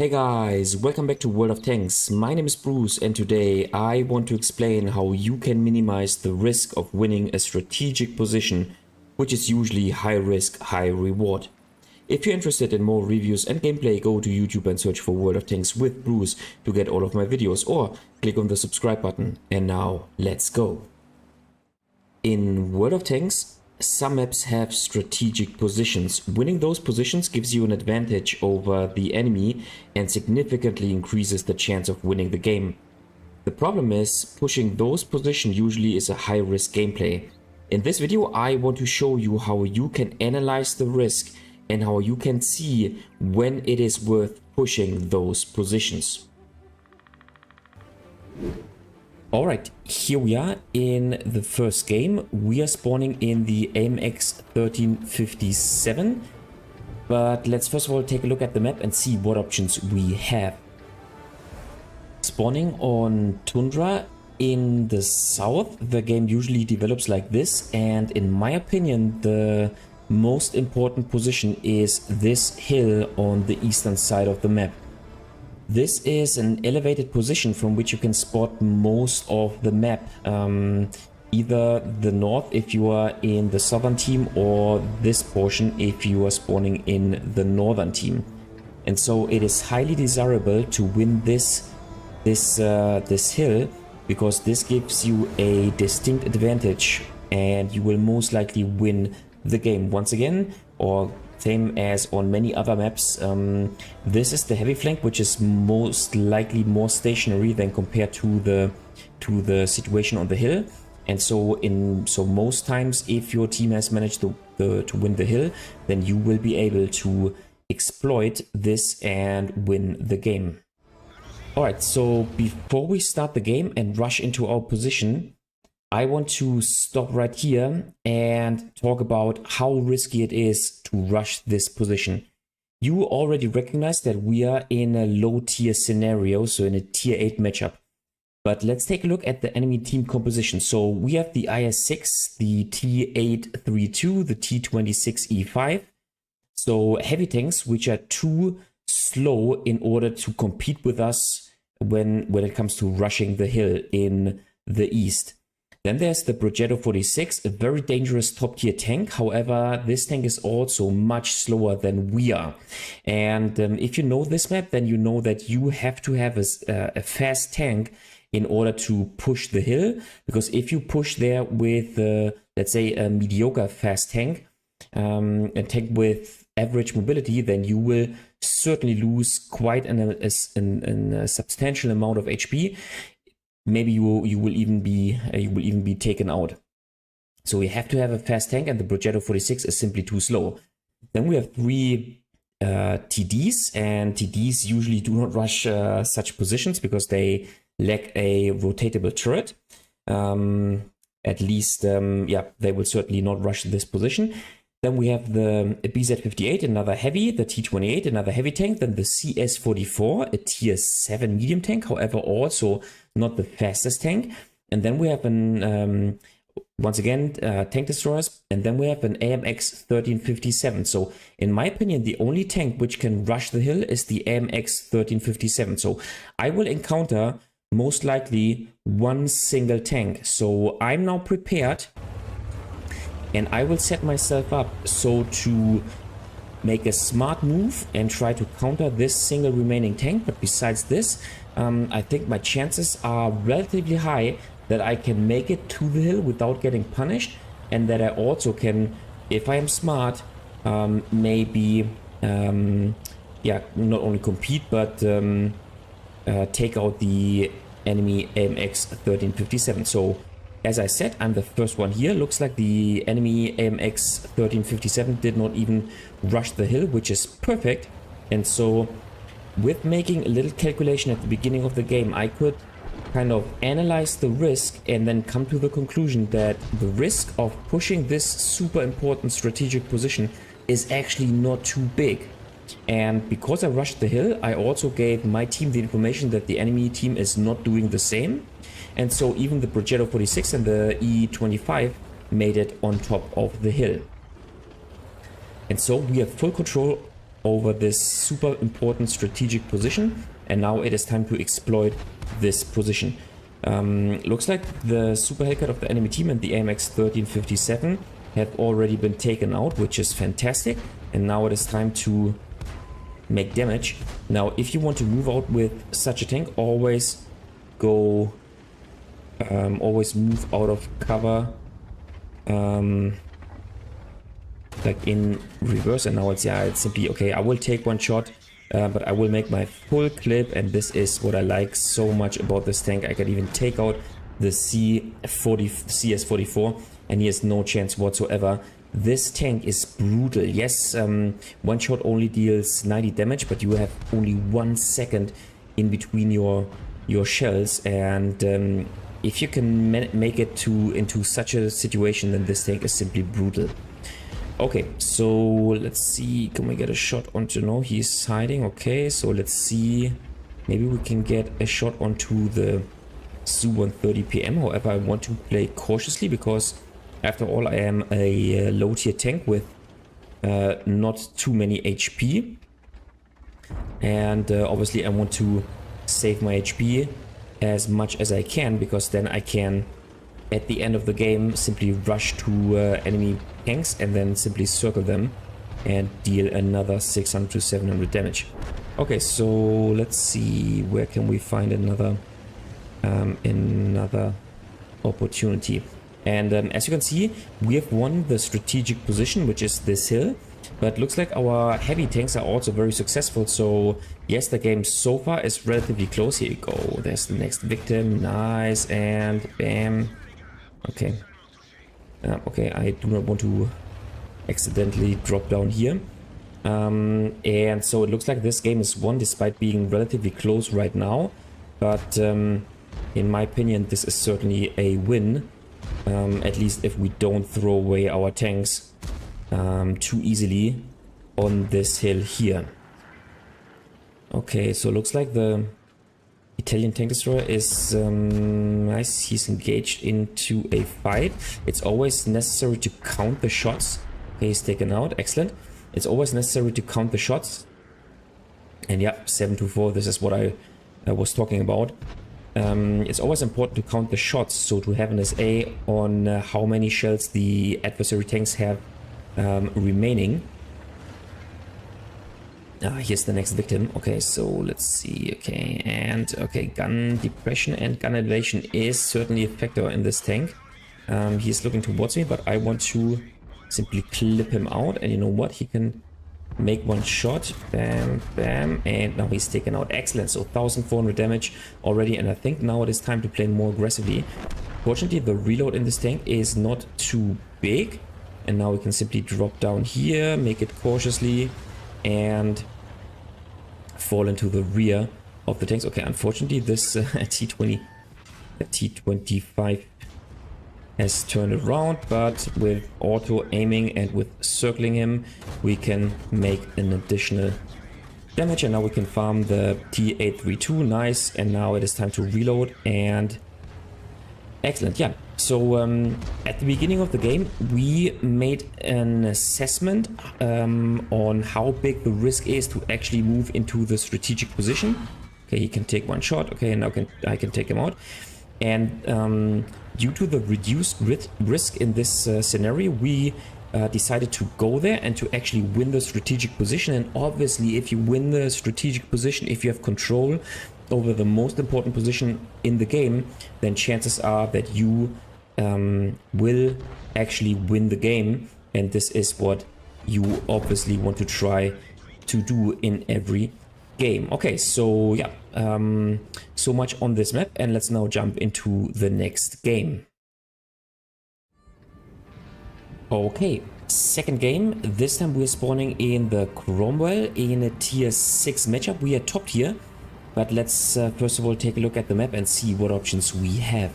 Hey guys, welcome back to World of Tanks. My name is Bruce and today I want to explain how you can minimize the risk of winning a strategic position, which is usually high risk, high reward. If you're interested in more reviews and gameplay, go to YouTube and search for World of Tanks with Bruce to get all of my videos, or click on the subscribe button. And now, let's go. In World of Tanks, some maps have strategic positions. Winning those positions gives you an advantage over the enemy and significantly increases the chance of winning the game. The problem is, pushing those positions usually is a high risk gameplay. In this video I want to show you how you can analyze the risk and how you can see when it is worth pushing those positions. Alright, here we are in the first game. We are spawning in the AMX 1357. But let's first of all take a look at the map and see what options we have. Spawning on Tundra in the south, the game usually develops like this. And in my opinion, the most important position is this hill on the eastern side of the map. This is an elevated position from which you can spot most of the map, either the north if you are in the southern team, or this portion if you are spawning in the northern team. And so it is highly desirable to win this hill, because this gives you a distinct advantage and you will most likely win the game once again, or same as on many other maps. This is the heavy flank, which is most likely more stationary than compared to the situation on the hill. And so most times, if your team has managed to win the hill, then you will be able to exploit this and win the game. Alright, so before we start the game and rush into our position, I want to stop right here and talk about how risky it is to rush this position. You already recognize that we are in a low tier scenario, so in a tier 8 matchup. But let's take a look at the enemy team composition. So we have the IS-6, the T-832, the T-26E5. So heavy tanks which are too slow in order to compete with us when it comes to rushing the hill in the east. Then there's the WoT 46, a very dangerous top tier tank. However, this tank is also much slower than we are. And if you know this map, then you know that you have to have a fast tank in order to push the hill. Because if you push there with, let's say, a mediocre fast tank, a tank with average mobility, then you will certainly lose quite a substantial amount of HP. Maybe you will even be taken out. So we have to have a fast tank, and the WoT 46 is simply too slow. Then we have 3 TDs, and TDs usually do not rush such positions because they lack a rotatable turret. At least, yeah, they will certainly not rush this position. Then we have the BZ58, another heavy, the T28, another heavy tank, then the CS44, a tier 7 medium tank, however also not the fastest tank. And then we have an, once again, tank destroyers, and then we have an AMX 1357. So in my opinion, the only tank which can rush the hill is the AMX 1357. So I will encounter most likely one single tank. So I'm now prepared, and I will set myself up so to make a smart move and try to counter this single remaining tank. But besides this, I think my chances are relatively high that I can make it to the hill without getting punished, and that I also can, if I am smart, maybe, yeah, not only compete, but take out the enemy AMX 1357. So, as I said, I'm the first one here. Looks like the enemy AMX 1357 did not even rush the hill, which is perfect. And so, with making a little calculation at the beginning of the game, I could kind of analyze the risk and then come to the conclusion that the risk of pushing this super important strategic position is actually not too big. And because I rushed the hill, I also gave my team the information that the enemy team is not doing the same. And so even the WoT 46 and the E25 made it on top of the hill. And so we have full control over this super important strategic position, and now it is time to exploit this position. Looks like the super Hellcat of the enemy team and the AMX 1357 have already been taken out, which is fantastic, and now it is time to make damage. Now if you want to move out with such a tank, always go always move out of cover like in reverse, and now it's simply okay, I will take one shot, but I will make my full clip, and this is what I like so much about this tank. I can even take out the CS44 and he has no chance whatsoever. This tank is brutal. Yes, one shot only deals 90 damage, but you have only 1 second in between your shells, and if you can make it into such a situation, then this tank is simply brutal. Okay, so let's see, can we get a shot onto, no, he's hiding. Okay, so let's see, maybe we can get a shot onto the Su-130 PM. However, I want to play cautiously because after all, I am a low tier tank with not too many HP, and obviously I want to save my HP as much as I can, because then I can at the end of the game simply rush to enemy tanks and then simply circle them and deal another 600 to 700 damage. Okay, so let's see, where can we find another opportunity. And as you can see, we have won the strategic position, which is this hill, but looks like our heavy tanks are also very successful. So yes, the game so far is relatively close. Here you go, there's the next victim, nice, and bam. Okay, okay, I do not want to accidentally drop down here. And so it looks like this game is won despite being relatively close right now. But in my opinion, this is certainly a win. At least if we don't throw away our tanks too easily on this hill here. Okay, so looks like the Italian tank destroyer is nice. He's engaged into a fight. It's always necessary to count the shots. Okay, he's taken out. Excellent. It's always necessary to count the shots. And yeah, 724. This is what I was talking about. It's always important to count the shots, so to have an SA on how many shells the adversary tanks have remaining. Here's the next victim. Okay, so let's see. Okay, and okay, gun depression and gun elevation is certainly a factor in this tank. He's looking towards me, but I want to simply clip him out, and you know what? He can make one shot. Bam, bam, and now he's taken out. Excellent. So 1400 damage already, and I think now it is time to play more aggressively. Fortunately, the reload in this tank is not too big, and now we can simply drop down here, make it cautiously, and fall into the rear of the tanks. Okay, unfortunately this T25 has turned around, but with auto aiming and with circling him, we can make an additional damage, and now we can farm the T832. Nice, and now it is time to reload, and excellent. Yeah, so at the beginning of the game we made an assessment on how big the risk is to actually move into the strategic position. Okay, he can take one shot. Okay, now I can take him out, and due to the reduced risk in this scenario, we decided to go there and to actually win the strategic position. And obviously, if you win the strategic position, if you have control over the most important position in the game, then chances are that you will actually win the game. And this is what you obviously want to try to do in every game. Okay, so yeah, so much on this map, and let's now jump into the next game. Okay, second game. This time we're spawning in the Cromwell in a tier 6 matchup. We are top tier, but let's first of all take a look at the map and see what options we have.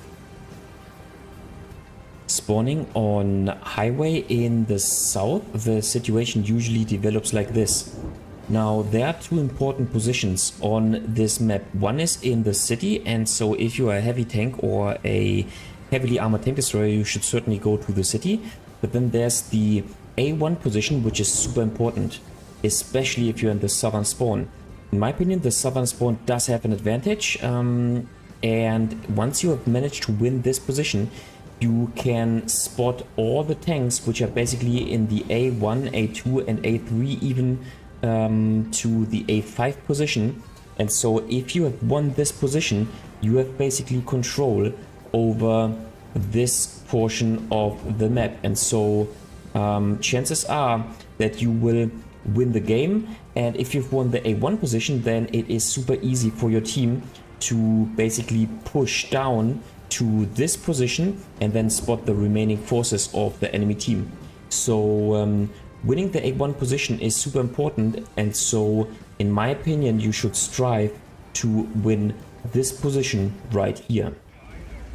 Spawning on highway in the south, the situation usually develops like this. Now, there are two important positions on this map. One is in the city, and so if you are a heavy tank or a heavily armored tank destroyer, you should certainly go to the city. But then there's the A1 position, which is super important. especially if you're in the southern spawn. In my opinion, the southern spawn does have an advantage, and once you have managed to win this position, you can spot all the tanks which are basically in the A1, A2 and A3, even to the A5 position. And so if you have won this position, you have basically control over this portion of the map. And so chances are that you will win the game. And if you've won the A1 position, then it is super easy for your team to basically push down to this position and then spot the remaining forces of the enemy team. So winning the A1 position is super important, and so in my opinion you should strive to win this position right here.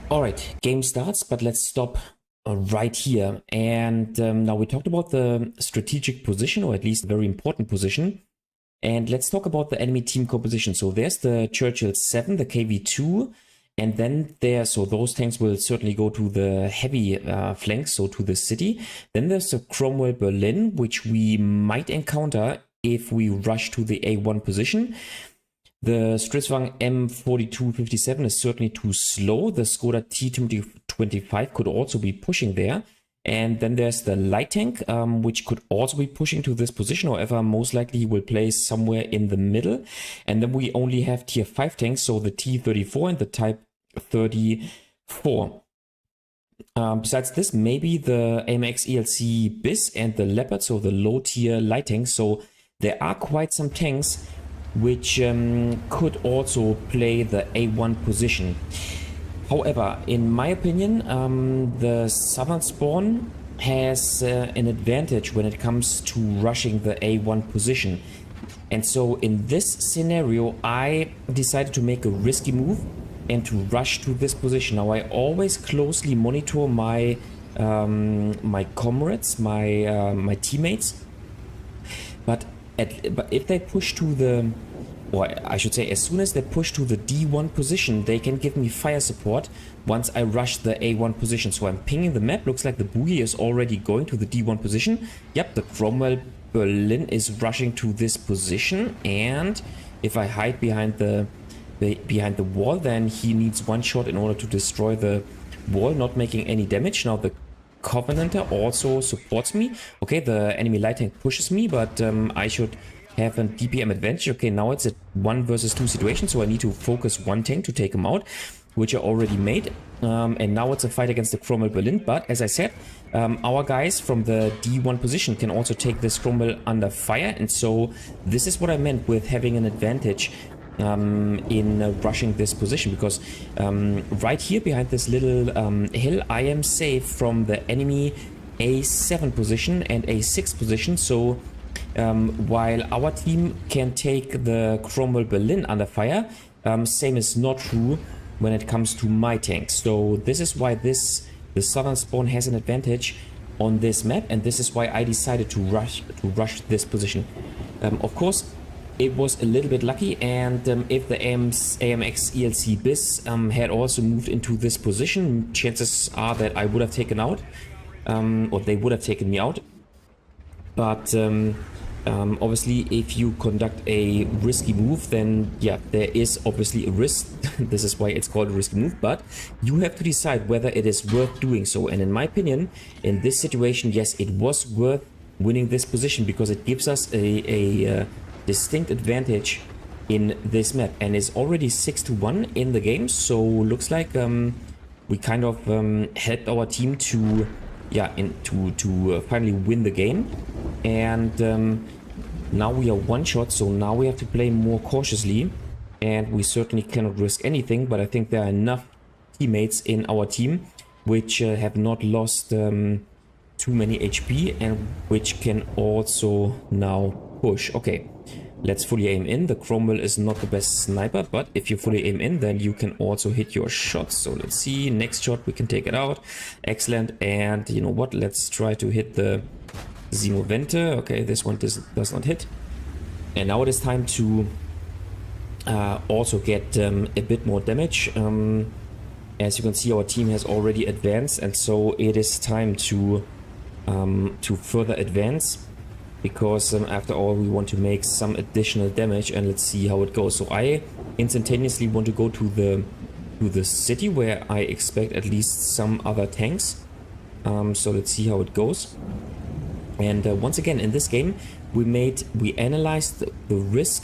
Alright, game starts, but let's stop right here. And now we talked about the strategic position, or at least a very important position. And let's talk about the enemy team composition. So there's the Churchill 7, the KV2, and then so those tanks will certainly go to the heavy flanks, so to the city. Then there's the Cromwell Berlin, which we might encounter if we rush to the A1 position. The Stridsvagn M4257 is certainly too slow. The Skoda T25 could also be pushing there. And then there's the light tank, which could also be pushing to this position. However, most likely he will play somewhere in the middle. And then we only have tier 5 tanks, so the T34 and the Type 34. Besides this, maybe the AMX ELC BIS and the Leopard, so the low tier light tanks. So there are quite some tanks which could also play the A1 position. However, in my opinion, the southern spawn has an advantage when it comes to rushing the A1 position. And so in this scenario, I decided to make a risky move and to rush to this position. Now, I always closely monitor my my comrades, my teammates. But if they push to the, or I should say, as soon as they push to the D1 position, they can give me fire support once I rush the A1 position. So I'm pinging the map. Looks like the Boogie is already going to the D1 position. Yep, the Cromwell Berlin is rushing to this position. And if I hide behind the wall, then he needs one shot in order to destroy the wall, not making any damage. Now the Covenanter also supports me. Okay, the enemy light tank pushes me, but I should have a DPM advantage. Okay, now it's a 1 versus 2 situation, so I need to focus one tank to take him out, which I already made. And now it's a fight against the Cromwell Berlin, but as I said, our guys from the D1 position can also take this Cromwell under fire, and so this is what I meant with having an advantage in rushing this position, because right here behind this little hill, I am safe from the enemy A7 position and A6 position. So while our team can take the Cromwell Berlin under fire, same is not true when it comes to my tanks. So this is why the southern spawn has an advantage on this map, and this is why I decided to rush this position. Of course, it was a little bit lucky, and if the AMX ELC BIS had also moved into this position, chances are that I would have taken out, or they would have taken me out. But obviously, if you conduct a risky move, then yeah, there is obviously a risk. This is why it's called a risky move, but you have to decide whether it is worth doing so. And in my opinion, in this situation, yes, it was worth winning this position, because it gives us a distinct advantage in this map, and is already 6-1 in the game. So looks like we kind of helped our team to finally win the game. And now we are one shot, so now we have to play more cautiously, and we certainly cannot risk anything. But I think there are enough teammates in our team which have not lost too many HP, and which can also now push. Okay, let's fully aim in. The Cromwell is not the best sniper, but if you fully aim in, then you can also hit your shots. So let's see, next shot we can take it out. Excellent. And you know what, let's try to hit the Xenovente. Okay, this one does not hit. And now it is time to also get a bit more damage. As you can see, our team has already advanced, and so it is time to further advance. because after all we want to make some additional damage, and let's see how it goes. So I instantaneously want to go to the city where I expect at least some other tanks. So let's see how it goes. And once again in this game we analyzed the risk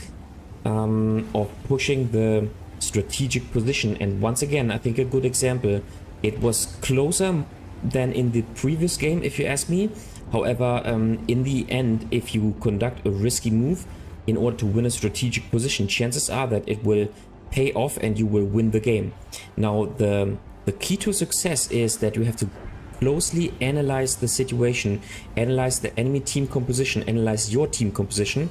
of pushing the strategic position, and once again I think a good example, it was closer than in the previous game if you ask me. However, in the end, if you conduct a risky move in order to win a strategic position, chances are that it will pay off and you will win the game. Now the key to success is that you have to closely analyze the situation, analyze the enemy team composition, analyze your team composition,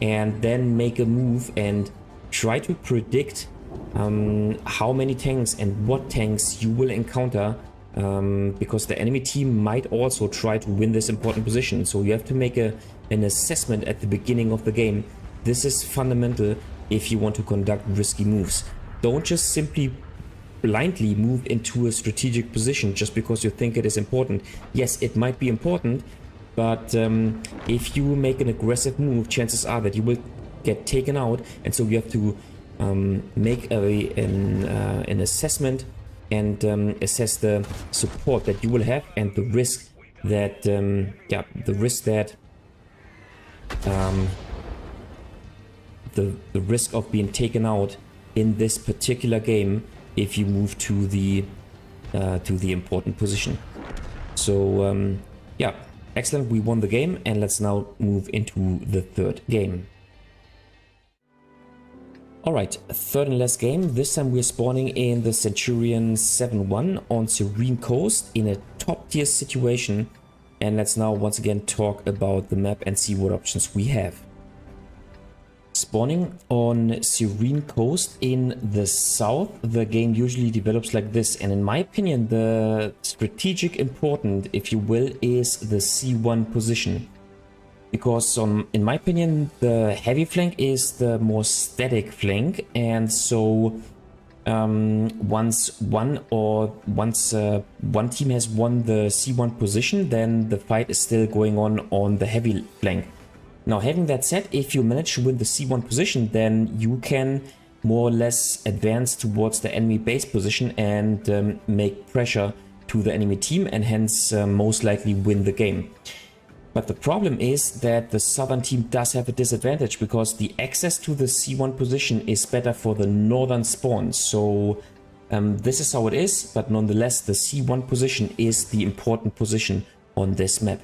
and then make a move and try to predict how many tanks and what tanks you will encounter, because the enemy team might also try to win this important position. So you have to make an assessment at the beginning of the game. This is fundamental if you want to conduct risky moves. Don't just simply blindly move into a strategic position just because you think it is important. Yes, it might be important, but if you make an aggressive move, chances are that you will get taken out, and so you have to make an assessment and assess the support that you will have and the risk that the risk of being taken out in this particular game if you move to the important position. So yeah, excellent, we won the game, and let's now move into the third game. Alright, third and last game. This time we're spawning in the Centurion 7-1 on Serene Coast in a top tier situation, and let's now once again talk about the map and see what options we have. Spawning on Serene Coast in the south, the game usually develops like this, and in my opinion the strategic important, if you will, is the C1 position. Because in my opinion the heavy flank is the more static flank, and so once one team has won the C1 position, then the fight is still going on the heavy flank. Now, having that said, if you manage to win the C1 position, then you can more or less advance towards the enemy base position and make pressure to the enemy team, and hence most likely win the game. But the problem is that the southern team does have a disadvantage, because the access to the C1 position is better for the northern spawn. So this is how it is, but nonetheless the C1 position is the important position on this map.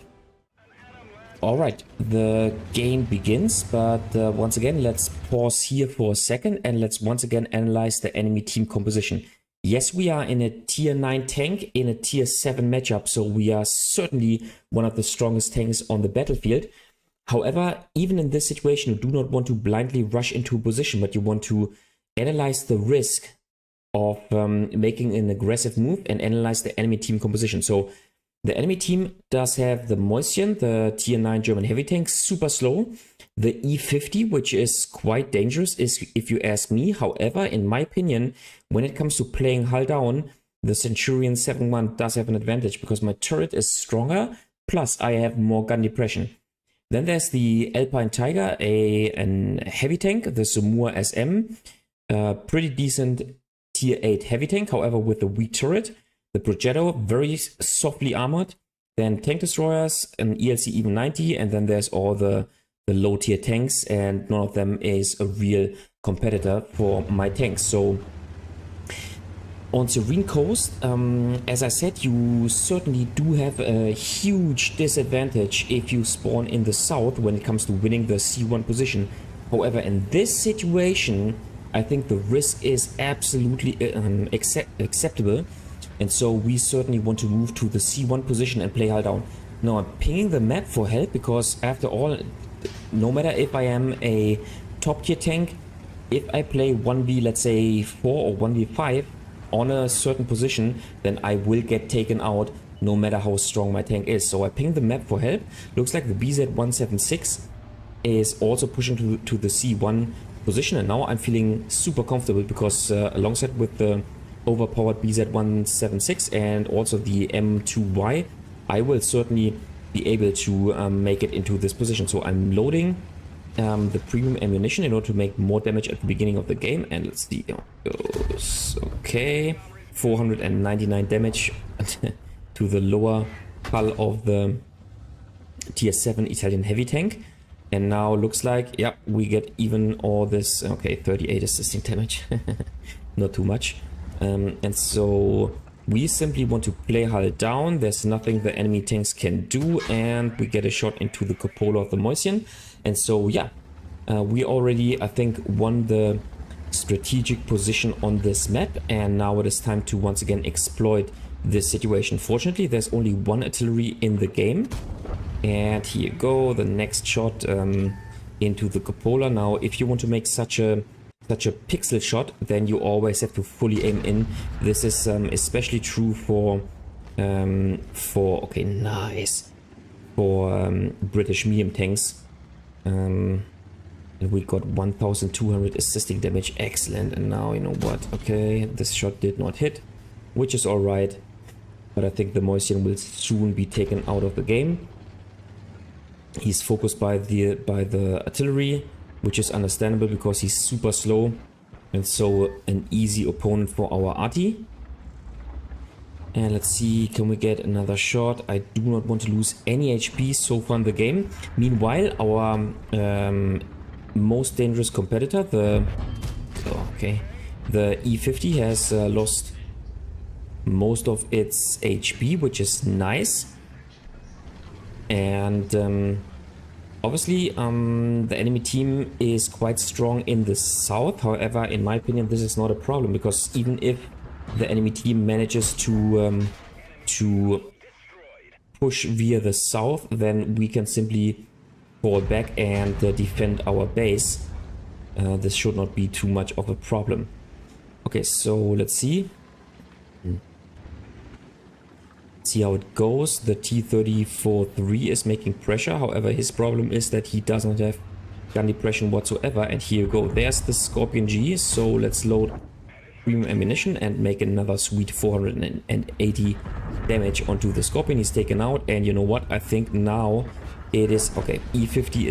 Alright, the game begins, but once again let's pause here for a second and let's once again analyze the enemy team composition. Yes, we are in a tier 9 tank in a tier 7 matchup, so we are certainly one of the strongest tanks on the battlefield. However, even in this situation you do not want to blindly rush into a position, but you want to analyze the risk of making an aggressive move and analyze the enemy team composition. So the enemy team does have the Moistion, the tier 9 German heavy tank, super slow. The E50, which is quite dangerous, is if you ask me. However, in my opinion, when it comes to playing hull down, the Centurion 7-1 does have an advantage, because my turret is stronger, plus I have more gun depression. Then there's the Alpine Tiger, a heavy tank, the Sumur SM, pretty decent tier 8 heavy tank, however with a weak turret. The Progetto, very softly armored. Then tank destroyers, an ELC even 90, and then there's all the low tier tanks, and none of them is a real competitor for my tanks. So on Serene Coast, as I said, you certainly do have a huge disadvantage if you spawn in the south when it comes to winning the C1 position. However, in this situation, I think the risk is absolutely acceptable. And so we certainly want to move to the C1 position and play hull down. Now I'm pinging the map for help, because after all, no matter if I am a top tier tank, if I play 1v, let's say 4 or 1v5 on a certain position, then I will get taken out no matter how strong my tank is. So I ping the map for help. Looks like the BZ176 is also pushing to the C1 position, and now I'm feeling super comfortable, because alongside with the overpowered BZ176 and also the M2Y, I will certainly be able to make it into this position. So I'm loading the premium ammunition in order to make more damage at the beginning of the game. And let's see how it goes. Okay, 499 damage to the lower hull of the tier 7 Italian heavy tank. And now looks like, yeah, we get even all this. Okay, 38 assisting damage. Not too much. And so we simply want to play hull down. There's nothing the enemy tanks can do. And we get a shot into the cupola of the Moisian. And so, yeah, we already, I think, won the strategic position on this map. And now it is time to once again exploit this situation. Fortunately, there's only one artillery in the game. And here you go, the next shot into the cupola. Now, if you want to make such a pixel shot, then you always have to fully aim in. This is especially true for okay, nice, for British medium tanks. And we got 1200 assisting damage, excellent. And now, you know what, okay, this shot did not hit, which is all right. But I think the Moisian will soon be taken out of the game. He's focused by the artillery, which is understandable because he's super slow, and so an easy opponent for our arty. And let's see, can we get another shot? I do not want to lose any HP so far in the game. Meanwhile, our most dangerous competitor, the E50, has lost most of its HP, which is nice. And obviously the enemy team is quite strong in the south. However, in my opinion, this is not a problem, because even if the enemy team manages to push via the south, then we can simply fall back and defend our base. This should not be too much of a problem. Okay, so let's see. See how it goes. The T-34-3 is making pressure. However, his problem is that he does not have gun depression whatsoever. And here you go. There's the Scorpion G. So let's load premium ammunition and make another sweet 480 damage onto the Scorpion. He's taken out. And you know what? I think now it is... Okay, E50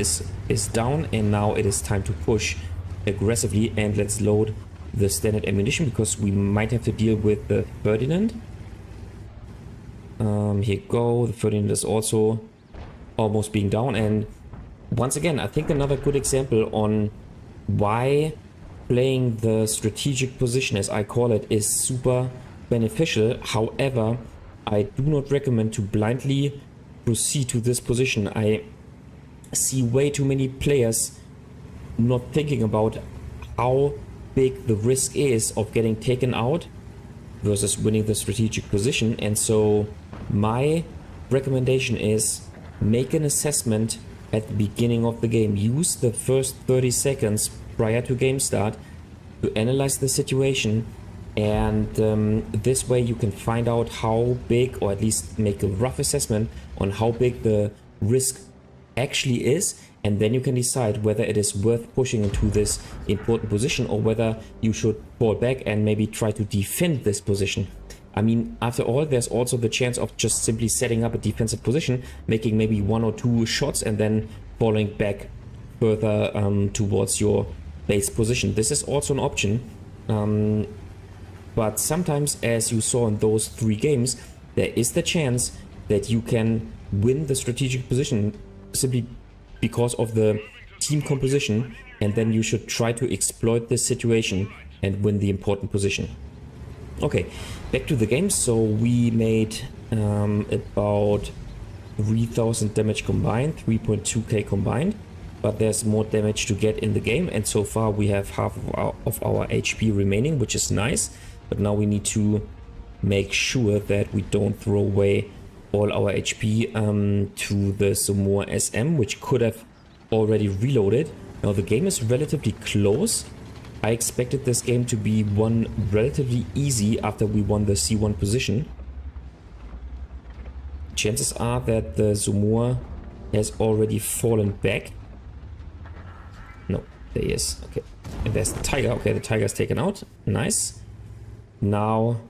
is down. And now it is time to push aggressively. And let's load the standard ammunition, because we might have to deal with the Ferdinand. Here you go, the Ferdinand is also almost being down. And once again, I think another good example on why playing the strategic position, as I call it, is super beneficial. However, I do not recommend to blindly proceed to this position. I see way too many players not thinking about how big the risk is of getting taken out versus winning the strategic position. And so my recommendation is make an assessment at the beginning of the game. Use the first 30 seconds prior to game start to analyze the situation, and this way you can find out how big, or at least make a rough assessment on how big the risk actually is, and then you can decide whether it is worth pushing into this important position or whether you should fall back and maybe try to defend this position. I mean, after all, there's also the chance of just simply setting up a defensive position, making maybe 1 or 2 shots and then falling back further towards your base position. This is also an option, but sometimes, as you saw in those 3 games, there is the chance that you can win the strategic position simply because of the team composition, and then you should try to exploit this situation and win the important position. Okay, back to the game. So we made about 3000 damage combined, 3.2k combined, but there's more damage to get in the game, and so far we have half of our HP remaining, which is nice. But now we need to make sure that we don't throw away all our HP to the Samoa SM, which could have already reloaded. Now the game is relatively close. I expected this game to be won relatively easy after we won the C1 position. Chances are that the Samoa has already fallen back. No, there he is. Okay, and there's the Tiger. Okay, the Tiger is taken out. Nice. Now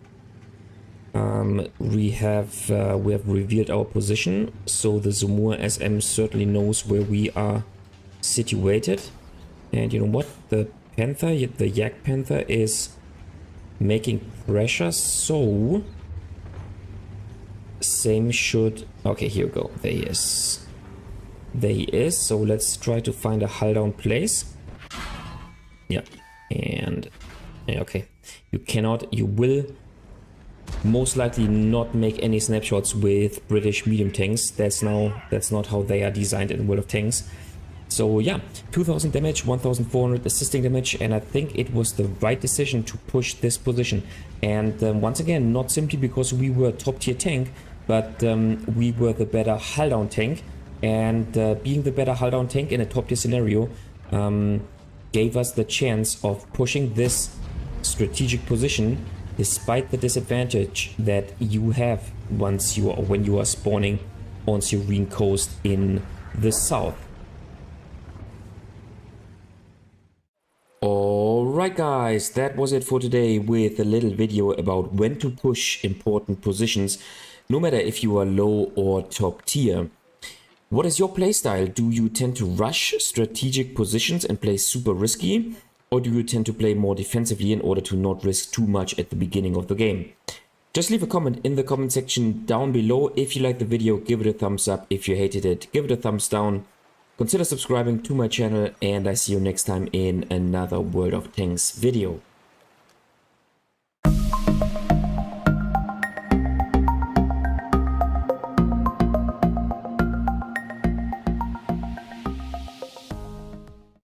We have revealed our position, so the Zumur SM certainly knows where we are situated. And you know what? The Panther, the Yak Panther, is making pressure, so same should... Okay, here we go. There he is. There he is. So let's try to find a hull down place. Yeah, and okay, you will most likely not make any snapshots with British medium tanks. That's not how they are designed in World of Tanks. So yeah, 2000 damage, 1400 assisting damage, and I think it was the right decision to push this position. And once again, not simply because we were a top tier tank, but we were the better hull down tank, and being the better hull down tank in a top tier scenario gave us the chance of pushing this strategic position despite the disadvantage that you have when you are spawning on Serene Coast in the south. Alright guys, that was it for today with a little video about when to push important positions, no matter if you are low or top tier. What is your playstyle? Do you tend to rush strategic positions and play super risky? Or do you tend to play more defensively in order to not risk too much at the beginning of the game? Just leave a comment in the comment section down below. If you liked the video, give it a thumbs up. If you hated it, give it a thumbs down. Consider subscribing to my channel, and I see you next time in another World of Tanks video.